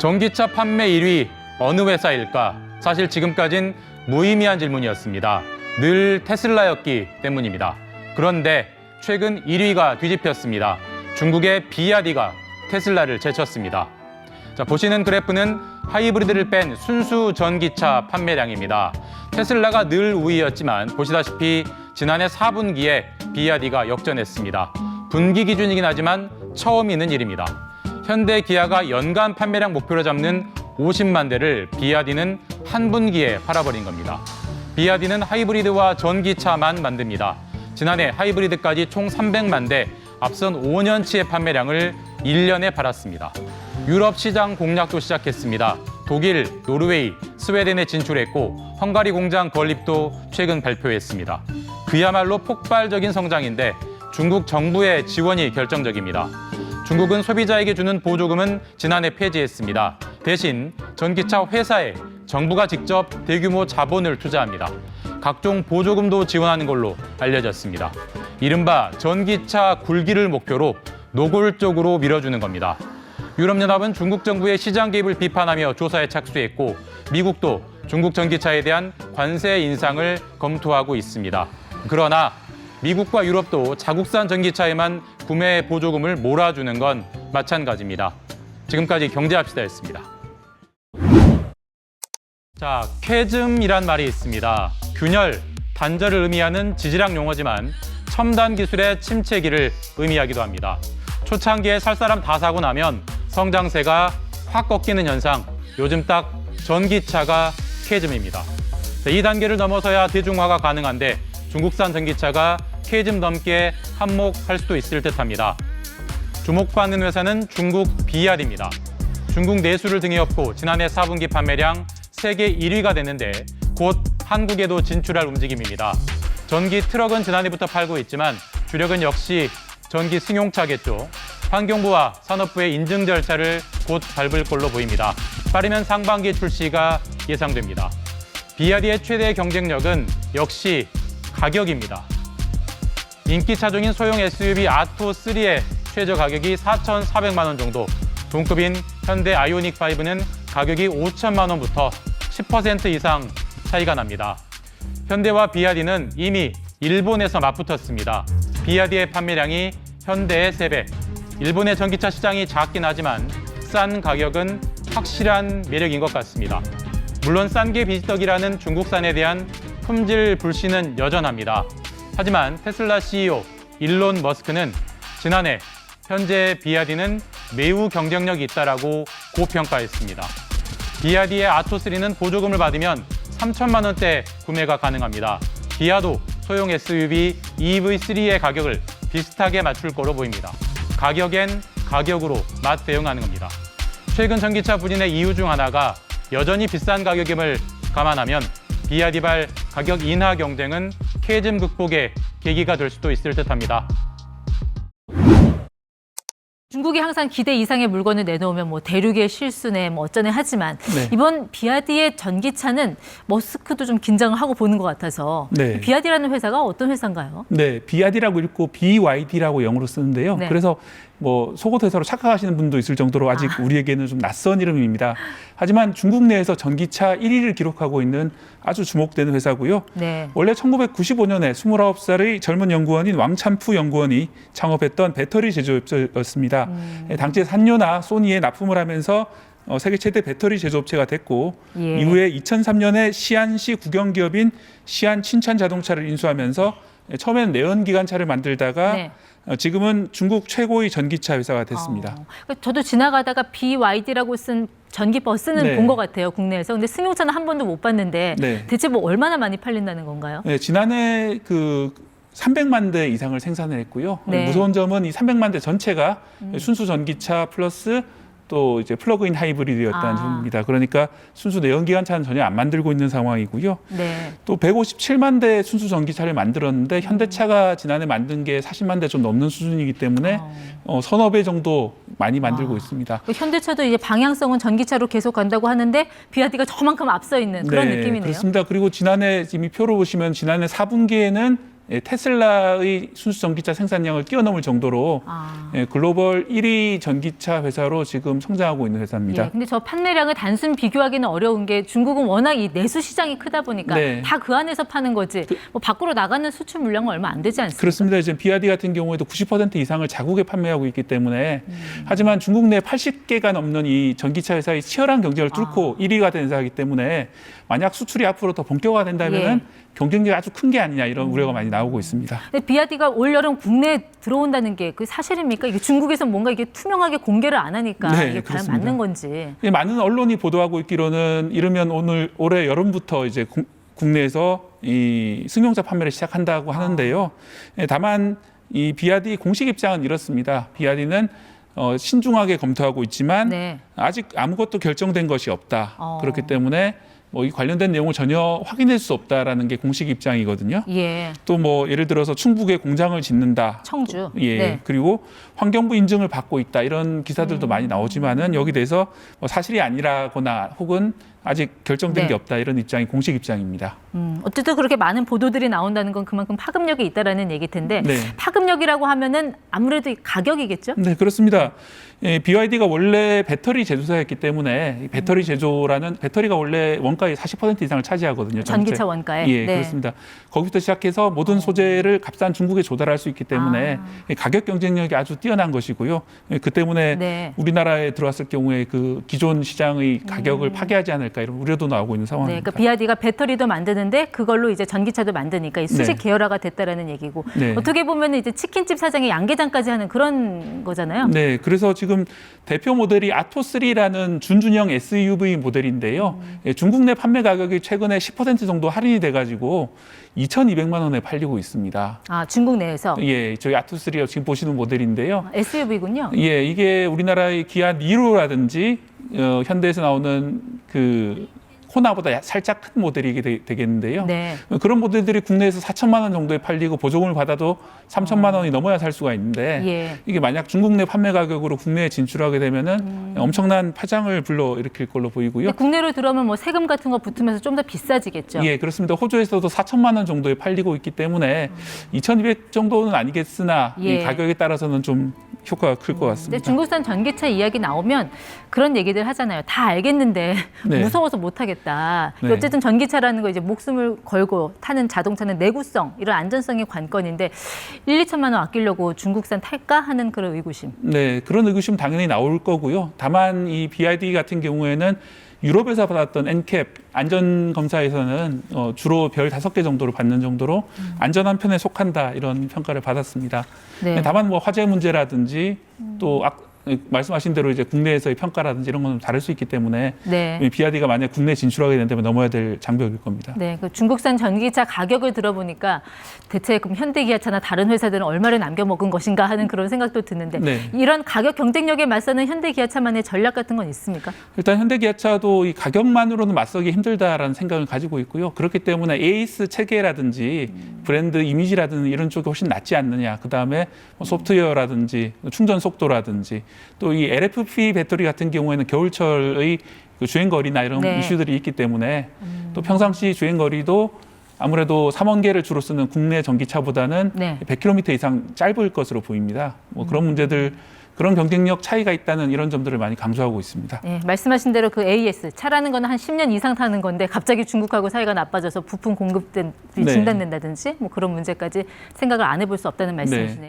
전기차 판매 1위 어느 회사일까? 사실 지금까진 무의미한 질문이었습니다. 늘 테슬라였기 때문입니다. 그런데 최근 1위가 뒤집혔습니다. 중국의 비야디가 테슬라를 제쳤습니다. 자, 보시는 그래프는 하이브리드를 뺀 순수 전기차 판매량입니다. 테슬라가 늘 우위였지만 보시다시피 지난해 4분기에 비야디가 역전했습니다. 분기 기준이긴 하지만 처음 있는 일입니다. 현대 기아가 연간 판매량 목표로 잡는 50만 대를 비야디는 한 분기에 팔아버린 겁니다. 비야디는 하이브리드와 전기차만 만듭니다. 지난해 하이브리드까지 총 300만 대, 앞선 5년치의 판매량을 1년에 팔았습니다. 유럽 시장 공략도 시작했습니다. 독일, 노르웨이, 스웨덴에 진출했고 헝가리 공장 건립도 최근 발표했습니다. 그야말로 폭발적인 성장인데 중국 정부의 지원이 결정적입니다. 중국은 소비자에게 주는 보조금은 지난해 폐지했습니다. 대신 전기차 회사에 정부가 직접 대규모 자본을 투자합니다. 각종 보조금도 지원하는 걸로 알려졌습니다. 이른바 전기차 굴기를 목표로 노골적으로 밀어주는 겁니다. 유럽연합은 중국 정부의 시장 개입을 비판하며 조사에 착수했고 미국도 중국 전기차에 대한 관세 인상을 검토하고 있습니다. 그러나 미국과 유럽도 자국산 전기차에만 구매 보조금을 몰아주는 건 마찬가지입니다. 지금까지 경제합시다였습니다. 자, 쾌즘이란 말이 있습니다. 균열, 단절을 의미하는 지질학 용어지만 첨단 기술의 침체기를 의미하기도 합니다. 초창기에 살 사람 다 사고 나면 성장세가 확 꺾이는 현상, 요즘 딱 전기차가 쾌즘입니다. 이 단계를 넘어서야 대중화가 가능한데 중국산 전기차가 쾌즘 넘게 한몫할 수도 있을 듯합니다. 주목받는 회사는 중국 비야디입니다. 중국 내수를 등에 업고 지난해 4분기 판매량 세계 1위가 됐는데 곧 한국에도 진출할 움직임입니다. 전기 트럭은 지난해부터 팔고 있지만 주력은 역시 전기 승용차겠죠. 환경부와 산업부의 인증 절차를 곧 밟을 걸로 보입니다. 빠르면 상반기 출시가 예상됩니다. 비야디의 최대 경쟁력은 역시 가격입니다. 인기 차종인 소형 SUV 아토3의 최저 가격이 4,400만 원 정도, 동급인 현대 아이오닉 5는 가격이 5천만 원부터 10% 이상 차이가 납니다. 현대와 비야디는 이미 일본에서 맞붙었습니다. 비야디의 판매량이 현대의 3배. 일본의 전기차 시장이 작긴 하지만 싼 가격은 확실한 매력인 것 같습니다. 물론 싼 게 비지떡이라는 중국산에 대한 품질 불신은 여전합니다. 하지만 테슬라 CEO 일론 머스크는 지난해 현재 비야디는 매우 경쟁력이 있다라고 고평가했습니다. 비야디의 아토3는 보조금을 받으면 3천만 원대 구매가 가능합니다. 기아도 소형 SUV EV3의 가격을 비슷하게 맞출 거로 보입니다. 가격엔 가격으로 맞 대응하는 겁니다. 최근 전기차 부진의 이유 중 하나가 여전히 비싼 가격임을 감안하면 비야디발 가격 인하 경쟁은 쾌즘 극복의 계기가 될 수도 있을 듯합니다. 중국이 항상 기대 이상의 물건을 내놓으면 뭐 대륙의 실수네 뭐 어쩌네 하지만 이번 비야디의 전기차는 머스크도 좀 긴장을 하고 보는 것 같아서 비야디라는 회사가 어떤 회사인가요? 네, 비야디라고 읽고 BYD라고 영어로 쓰는데요. 그래서 뭐 속옷 회사로 착각하시는 분도 있을 정도로 아직 우리에게는 좀 낯선 이름입니다. 하지만 중국 내에서 전기차 1위를 기록하고 있는 아주 주목되는 회사고요. 원래 1995년에 29살의 젊은 연구원인 왕찬푸 연구원이 창업했던 배터리 제조업체였습니다. 당시 산료나 소니에 납품을 하면서 세계 최대 배터리 제조업체가 됐고 이후에 2003년에 시안시 국영기업인 시안 춘천 자동차를 인수하면서 처음에는 내연기관차를 만들다가 지금은 중국 최고의 전기차 회사가 됐습니다. 저도 지나가다가 BYD라고 쓴 전기 버스는 본 것 같아요, 국내에서. 근데 승용차는 한 번도 못 봤는데 대체 뭐 얼마나 많이 팔린다는 건가요? 지난해 300만 대 이상을 생산을 했고요. 무서운 점은 이 300만 대 전체가 순수 전기차 플러스 또 이제 플러그인 하이브리드였다는 점입니다. 그러니까 순수 내연기관차는 전혀 안 만들고 있는 상황이고요. 또 157만 대 순수 전기차를 만들었는데 현대차가 지난해 만든 게 40만 대 좀 넘는 수준이기 때문에 서너 배 정도 많이 만들고 있습니다. 현대차도 이제 방향성은 전기차로 계속 간다고 하는데 비야디가 저만큼 앞서 있는 그런 느낌이네요. 그렇습니다. 그리고 지난해 이미 표로 보시면 지난해 4분기에는 테슬라의 순수 전기차 생산량을 뛰어넘을 정도로 글로벌 1위 전기차 회사로 지금 성장하고 있는 회사입니다. 근데 저 판매량을 단순 비교하기는 어려운 게 중국은 워낙 이 내수 시장이 크다 보니까 다 그 안에서 파는 거지 뭐 밖으로 나가는 수출 물량은 얼마 안 되지 않습니까? 그렇습니다. 이제 비아디 같은 경우에도 90% 이상을 자국에 판매하고 있기 때문에 하지만 중국 내 80개가 넘는 이 전기차 회사의 치열한 경쟁을 뚫고 1위가 된 회사이기 때문에 만약 수출이 앞으로 더 본격화된다면은 경쟁력이 아주 큰 게 아니냐 이런 우려가 많이 나오고 있습니다. 근데 비아디가 올 여름 국내에 들어온다는 게 그 사실입니까? 이게 중국에서 뭔가 이게 투명하게 공개를 안 하니까 이게 과연 맞는 건지. 많은 언론이 보도하고 있기로는 이르면 올해 여름부터 이제 국내에서 이 승용차 판매를 시작한다고 하는데요. 다만 이 비아디 공식 입장은 이렇습니다. 비아디는 신중하게 검토하고 있지만 아직 아무것도 결정된 것이 없다. 그렇기 때문에 이 관련된 내용을 전혀 확인할 수 없다라는 게 공식 입장이거든요. 또 뭐 예를 들어서 충북에 공장을 짓는다. 청주. 그리고 환경부 인증을 받고 있다. 이런 기사들도 많이 나오지만은 여기 대해서 사실이 아니라거나 혹은 아직 결정된 게 없다. 이런 입장이 공식 입장입니다. 어쨌든 그렇게 많은 보도들이 나온다는 건 그만큼 파급력이 있다라는 얘기 텐데 파급력이라고 하면은 아무래도 가격이겠죠? 네, 그렇습니다. BYD가 원래 배터리 제조사였기 때문에 배터리 제조라는 배터리가 원래 원가의 40% 이상을 차지하거든요. 전기차 원가에. 그렇습니다. 거기부터 시작해서 모든 소재를 값싼 중국에 조달할 수 있기 때문에 가격 경쟁력이 아주 뛰어난 것이고요. 그 때문에 우리나라에 들어왔을 경우에 그 기존 시장의 가격을 파괴하지 않을까 이런 우려도 나오고 있는 상황입니다. 그러니까 비아디가 배터리도 만드는데 그걸로 이제 전기차도 만드니까 수직 계열화가 됐다라는 얘기고 어떻게 보면 이제 치킨집 사장이 양계장까지 하는 그런 거잖아요. 네, 그래서 지금 대표 모델이 아토3라는 준준형 SUV 모델인데요. 중국 내 판매 가격이 최근에 10% 정도 할인이 돼가지고 2,200만 원에 팔리고 있습니다. 중국 내에서? 저희 아토3가 지금 보시는 모델인데요. SUV군요. 이게 우리나라의 기아 니로라든지 현대에서 나오는 그 코나보다 살짝 큰 모델이 되겠는데요. 그런 모델들이 국내에서 4천만 원 정도에 팔리고 보조금을 받아도 3천만 원이 넘어야 살 수가 있는데 이게 만약 중국 내 판매 가격으로 국내에 진출하게 되면은 엄청난 파장을 불러일으킬 걸로 보이고요. 국내로 들어오면 뭐 세금 같은 거 붙으면서 좀 더 비싸지겠죠. 그렇습니다. 호주에서도 4천만 원 정도에 팔리고 있기 때문에 2,200 정도는 아니겠으나 이 가격에 따라서는 좀 효과가 클 것 같습니다. 근데 중국산 전기차 이야기 나오면 그런 얘기들 하잖아요. 다 알겠는데 무서워서 못 하겠다. 어쨌든 전기차라는 거 이제 목숨을 걸고 타는 자동차는 내구성, 이런 안전성이 관건인데 1, 2천만 원 아끼려고 중국산 탈까 하는 그런 의구심. 그런 의구심 당연히 나올 거고요. 다만 이 BYD 같은 경우에는 유럽에서 받았던 NCAP 안전검사에서는 주로 별 5개 정도를 받는 정도로 안전한 편에 속한다 이런 평가를 받았습니다. 다만 뭐 화재 문제라든지 또 말씀하신 대로 이제 국내에서의 평가라든지 이런 건 다를 수 있기 때문에 비아디가 만약 국내 진출하게 된다면 넘어야 될 장벽일 겁니다. 그 중국산 전기차 가격을 들어보니까 대체 그럼 현대기아차나 다른 회사들은 얼마를 남겨먹은 것인가 하는 그런 생각도 드는데 이런 가격 경쟁력에 맞서는 현대기아차만의 전략 같은 건 있습니까? 일단 현대기아차도 이 가격만으로는 맞서기 힘들다라는 생각을 가지고 있고요. 그렇기 때문에 AS 체계라든지 브랜드 이미지라든지 이런 쪽이 훨씬 낫지 않느냐. 그다음에 소프트웨어라든지 충전 속도라든지 또 이 LFP 배터리 같은 경우에는 겨울철의 그 주행거리나 이런 이슈들이 있기 때문에 또 평상시 주행거리도 아무래도 3원계를 주로 쓰는 국내 전기차보다는 100km 이상 짧을 것으로 보입니다. 뭐 그런 문제들, 그런 경쟁력 차이가 있다는 이런 점들을 많이 강조하고 있습니다. 말씀하신 대로 그 AS, 차라는 건 한 10년 이상 타는 건데 갑자기 중국하고 사이가 나빠져서 부품 공급이 중단된다든지 뭐 그런 문제까지 생각을 안 해볼 수 없다는 말씀이시네요.